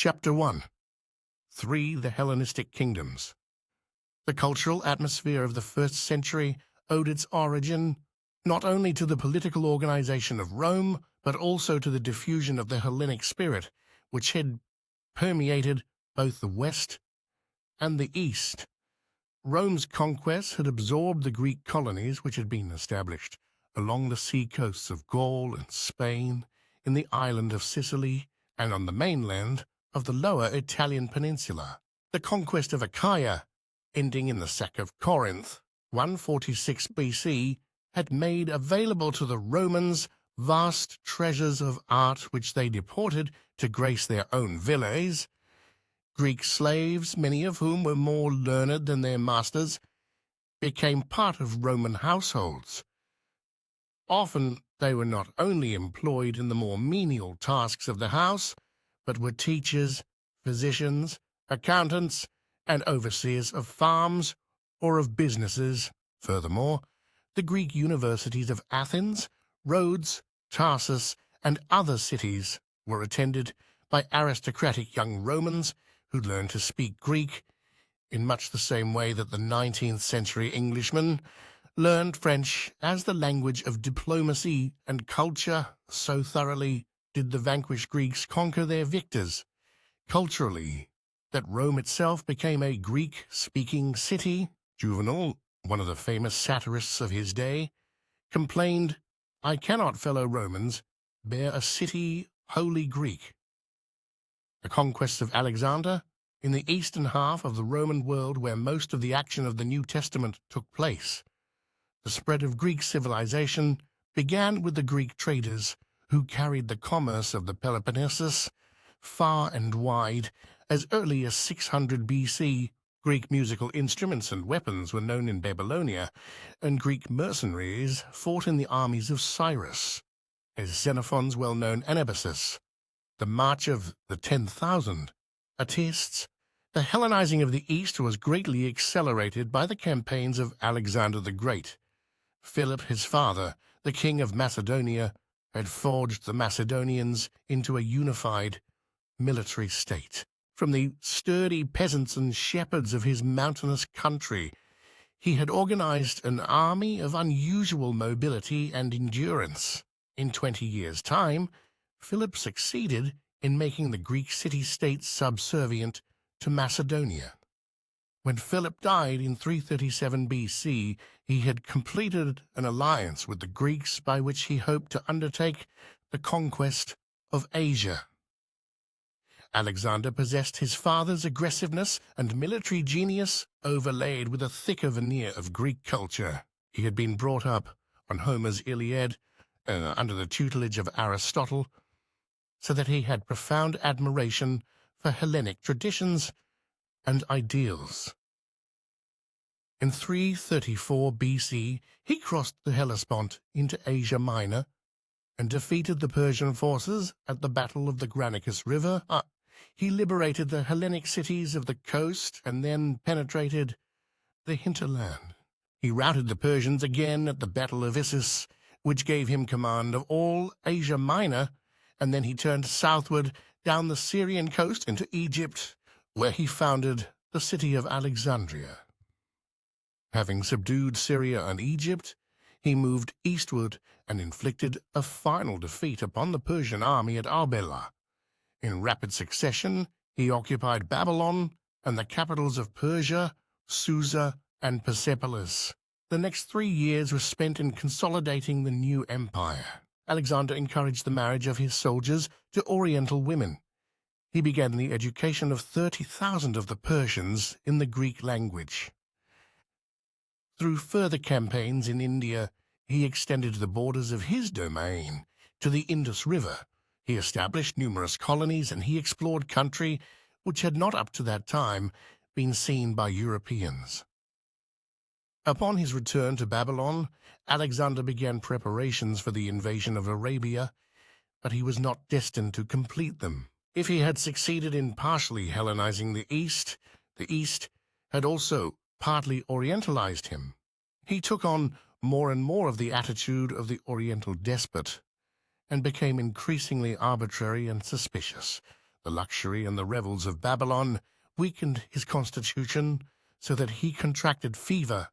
Chapter 1. 3. The Hellenistic Kingdoms. The cultural atmosphere of the 1st century owed its origin not only to the political organization of Rome, but also to the diffusion of the Hellenic spirit, which had permeated both the West and the East. Rome's conquests had absorbed the Greek colonies which had been established along the sea coasts of Gaul and Spain, in the island of Sicily, and on the mainland of the lower Italian peninsula. The conquest of Achaia, ending in the sack of Corinth, 146 BC, had made available to the Romans vast treasures of art which they deported to grace their own villas. Greek slaves, many of whom were more learned than their masters, became part of Roman households. Often they were not only employed in the more menial tasks of the house, but were teachers, physicians, accountants, and overseers of farms or of businesses. Furthermore, the Greek universities of Athens, Rhodes, Tarsus, and other cities were attended by aristocratic young Romans who learned to speak Greek in much the same way that the 19th century Englishman learned French as the language of diplomacy and culture. So thoroughly did the vanquished Greeks conquer their victors, culturally, that Rome itself became a Greek-speaking city. Juvenal, one of the famous satirists of his day, complained, "I cannot, fellow Romans, bear a city wholly Greek." The conquests of Alexander, in the eastern half of the Roman world where most of the action of the New Testament took place. The spread of Greek civilization began with the Greek traders who carried the commerce of the Peloponnesus far and wide. As early as 600 BC, Greek musical instruments and weapons were known in Babylonia, and Greek mercenaries fought in the armies of Cyrus. As Xenophon's well-known Anabasis, the March of the 10,000, attests, the Hellenizing of the East was greatly accelerated by the campaigns of Alexander the Great. Philip, his father, the king of Macedonia, had forged the Macedonians into a unified military state. From the sturdy peasants and shepherds of his mountainous country, he had organized an army of unusual mobility and endurance. In 20 years' time, Philip succeeded in making the Greek city-states subservient to Macedonia. When Philip died in 337 BC, he had completed an alliance with the Greeks by which he hoped to undertake the conquest of Asia. Alexander possessed his father's aggressiveness and military genius overlaid with a thicker veneer of Greek culture. He had been brought up on Homer's Iliad under the tutelage of Aristotle, so that he had profound admiration for Hellenic traditions and ideals. In 334 BC, he crossed the Hellespont into Asia Minor and defeated the Persian forces at the Battle of the Granicus River. He liberated the Hellenic cities of the coast and then penetrated the hinterland. He routed the Persians again at the Battle of Issus, which gave him command of all Asia Minor, and then he turned southward down the Syrian coast into Egypt, where he founded the city of Alexandria. Having subdued Syria and Egypt, he moved eastward and inflicted a final defeat upon the Persian army at Arbela. In rapid succession, he occupied Babylon and the capitals of Persia, Susa, and Persepolis. The next 3 years were spent in consolidating the new empire. Alexander encouraged the marriage of his soldiers to Oriental women. He began the education of 30,000 of the Persians in the Greek language. Through further campaigns in India, he extended the borders of his domain to the Indus River. He established numerous colonies, and he explored country which had not up to that time been seen by Europeans. Upon his return to Babylon, Alexander began preparations for the invasion of Arabia, but he was not destined to complete them. If he had succeeded in partially Hellenizing the East had also partly Orientalized him. He took on more and more of the attitude of the Oriental despot and became increasingly arbitrary and suspicious. The luxury and the revels of Babylon weakened his constitution so that he contracted fever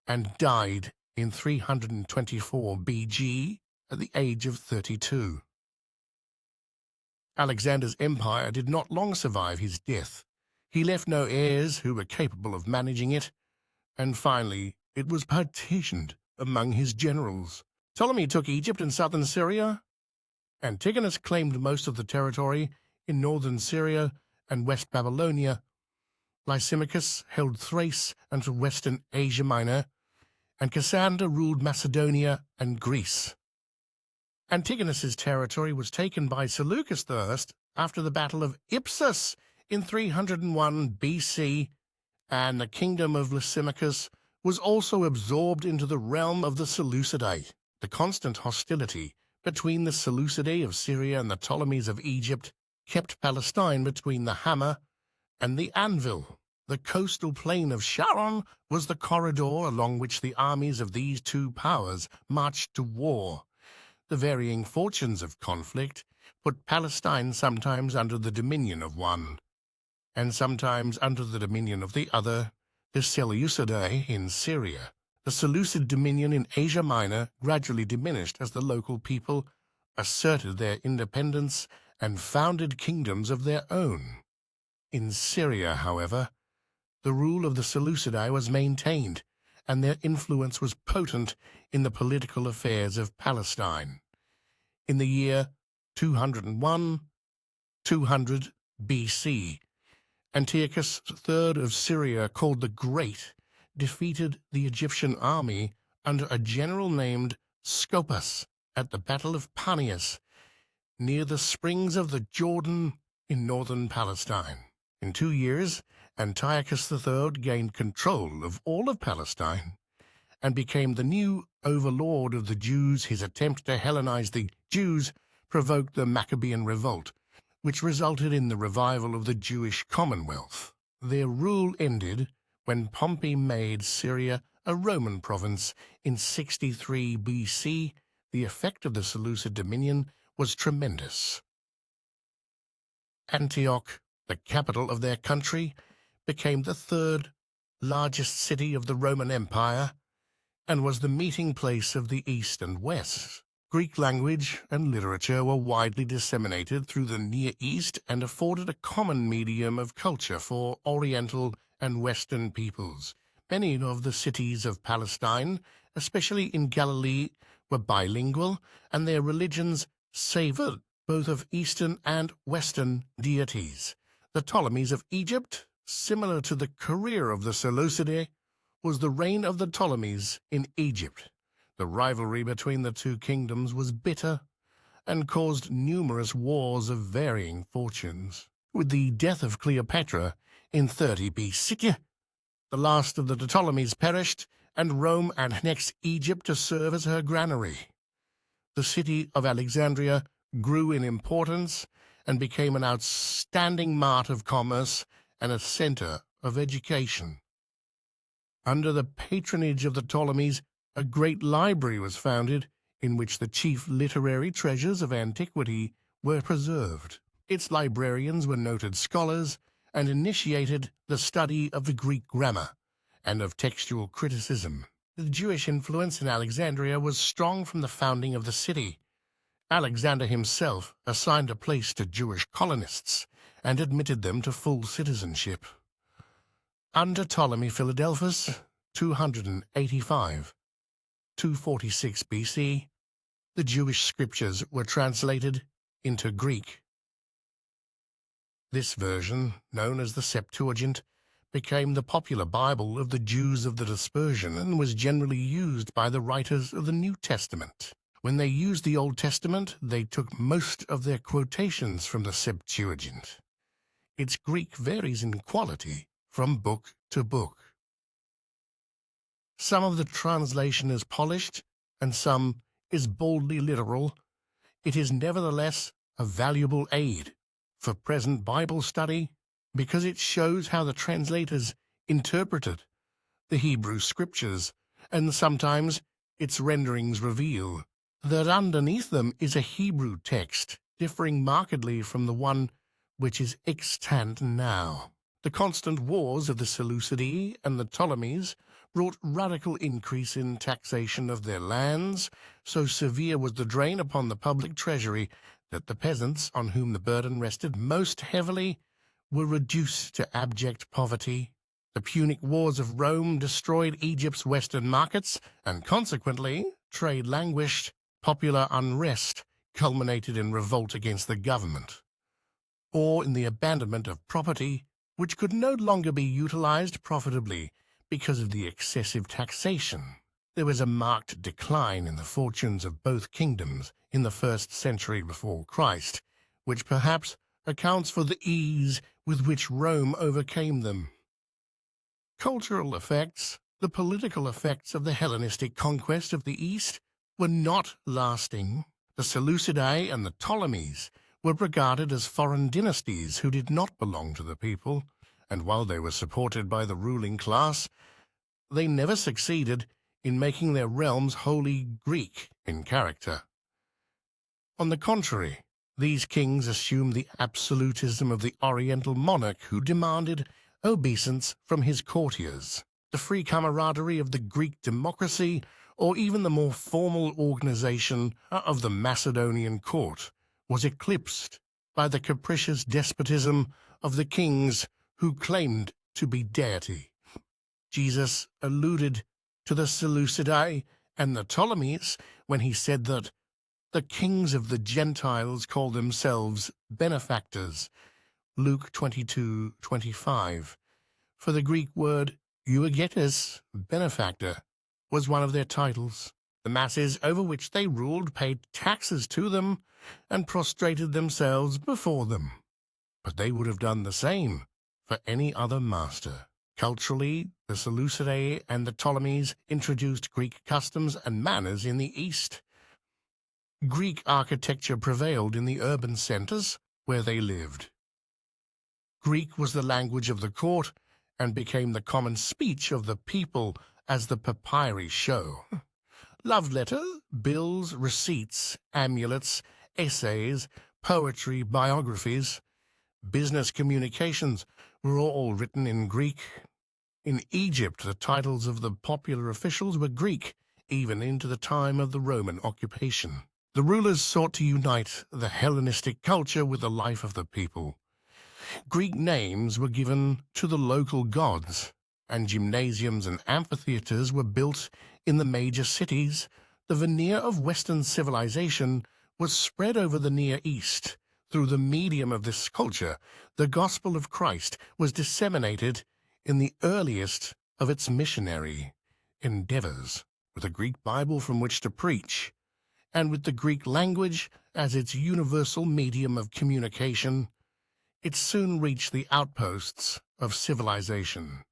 and died in 324 BG at the age of 32. Alexander's empire did not long survive his death. He left no heirs who were capable of managing it, and finally it was partitioned among his generals. Ptolemy took Egypt and southern Syria. Antigonus claimed most of the territory in northern Syria and West Babylonia. Lysimachus held Thrace and western Asia Minor, and Cassander ruled Macedonia and Greece. Antigonus's territory was taken by Seleucus I after the Battle of Ipsus in 301 BC, and the kingdom of Lysimachus was also absorbed into the realm of the Seleucidae. The constant hostility between the Seleucidae of Syria and the Ptolemies of Egypt kept Palestine between the hammer and the anvil. The coastal plain of Sharon was the corridor along which the armies of these two powers marched to war. The varying fortunes of conflict put Palestine sometimes under the dominion of one, and sometimes under the dominion of the other, the Seleucidae in Syria. The Seleucid dominion in Asia Minor gradually diminished as the local people asserted their independence and founded kingdoms of their own. In Syria, however, the rule of the Seleucidae was maintained, and their influence was potent in the political affairs of Palestine. In the year 200 BC, Antiochus III of Syria, called the Great, defeated the Egyptian army under a general named Scopas at the Battle of Panias, near the springs of the Jordan in northern Palestine. In 2 years, Antiochus III gained control of all of Palestine and became the new overlord of the Jews. His attempt to Hellenize the Jews provoked the Maccabean revolt, which resulted in the revival of the Jewish Commonwealth. Their rule ended when Pompey made Syria a Roman province in 63 BC. The effect of the Seleucid dominion was tremendous. Antioch, the capital of their country, became the third largest city of the Roman Empire and was the meeting place of the East and West. Greek language and literature were widely disseminated through the Near East and afforded a common medium of culture for Oriental and Western peoples. Many of the cities of Palestine, especially in Galilee, were bilingual, and their religions savored both of Eastern and Western deities. The Ptolemies of Egypt, similar to the career of the Seleucidae, was the reign of the Ptolemies in Egypt. The rivalry between the two kingdoms was bitter and caused numerous wars of varying fortunes. With the death of Cleopatra in 30 BC, the last of the Ptolemies perished, and Rome annexed Egypt to serve as her granary. The city of Alexandria grew in importance and became an outstanding mart of commerce and a center of education. Under the patronage of the Ptolemies, a great library was founded in which the chief literary treasures of antiquity were preserved. Its librarians were noted scholars and initiated the study of the Greek grammar and of textual criticism. The Jewish influence in Alexandria was strong from the founding of the city. Alexander himself assigned a place to Jewish colonists and admitted them to full citizenship. Under Ptolemy Philadelphus, 285 246 BC, the Jewish scriptures were translated into Greek. This version, known as the Septuagint, became the popular Bible of the Jews of the Dispersion and was generally used by the writers of the New Testament. When they used the Old Testament, they took most of their quotations from the Septuagint. Its Greek varies in quality from book to book. Some of the translation is polished, and some is boldly literal. It is nevertheless a valuable aid for present Bible study because it shows how the translators interpreted the Hebrew Scriptures, and sometimes its renderings reveal that underneath them is a Hebrew text differing markedly from the one which is extant now. The constant wars of the Seleucidae and the Ptolemies brought radical increase in taxation of their lands, so severe was the drain upon the public treasury that the peasants, on whom the burden rested most heavily, were reduced to abject poverty. The Punic Wars of Rome destroyed Egypt's western markets, and consequently, trade languished. Popular unrest culminated in revolt against the government, or in the abandonment of property, which could no longer be utilized profitably because of the excessive taxation. There was a marked decline in the fortunes of both kingdoms in the 1st century before Christ, which perhaps accounts for the ease with which Rome overcame them. Cultural effects. The political effects of the Hellenistic conquest of the East were not lasting. The Seleucidae and the Ptolemies were regarded as foreign dynasties who did not belong to the people, and while they were supported by the ruling class, they never succeeded in making their realms wholly Greek in character. On the contrary, these kings assumed the absolutism of the Oriental monarch who demanded obeisance from his courtiers. The free camaraderie of the Greek democracy, or even the more formal organization of the Macedonian court, was eclipsed by the capricious despotism of the kings who claimed to be deity. Jesus alluded to the Seleucidae and the Ptolemies when he said that the kings of the Gentiles call themselves benefactors, Luke 22:25. For the Greek word euagetes, benefactor, was one of their titles. The masses over which they ruled paid taxes to them and prostrated themselves before them. But they would have done the same for any other master. Culturally, the Seleucidae and the Ptolemies introduced Greek customs and manners in the East. Greek architecture prevailed in the urban centers where they lived. Greek was the language of the court and became the common speech of the people, as the papyri show. Love letters, bills, receipts, amulets, essays, poetry, biographies, business communications were all written in Greek. In Egypt, the titles of the popular officials were Greek, even into the time of the Roman occupation. The rulers sought to unite the Hellenistic culture with the life of the people. Greek names were given to the local gods, and gymnasiums and amphitheaters were built in the major cities. The veneer of Western civilization was spread over the Near East. Through the medium of this culture, the gospel of Christ was disseminated in the earliest of its missionary endeavors, with a Greek Bible from which to preach, and with the Greek language as its universal medium of communication. It soon reached the outposts of civilization.